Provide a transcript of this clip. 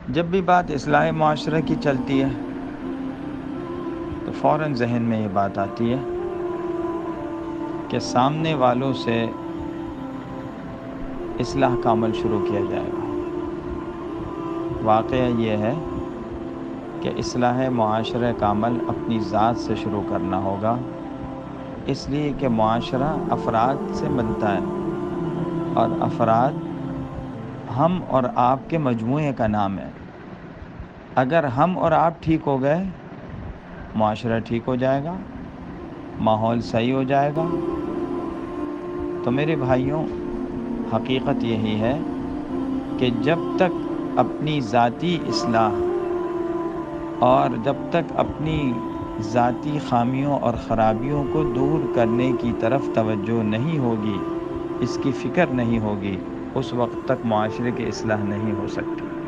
जब भी बात इस्लाह माशरे की चलती है तो फ़ौरन जहन में ये बात आती है कि सामने वालों से इस्लाह का अमल शुरू किया जाएगा। वाक़या ये है कि इस्लाह माशरे का अमल अपनी ज़ात से शुरू करना होगा, इसलिए कि माशरा अफराद से बनता है और अफराद हम और आप के मजमूए का नाम है। अगर हम और आप ठीक हो गए, माशरा ठीक हो जाएगा, माहौल सही हो जाएगा। तो मेरे भाइयों, हकीकत यही है कि जब तक अपनी ज़ाती इस्लाह और जब तक अपनी ज़ाती ख़ामियों और ख़राबियों को दूर करने की तरफ तवज्जो नहीं होगी, इसकी फ़िक्र नहीं होगी, उस वक्त तक माशरे की इस्लाह नहीं हो सकती।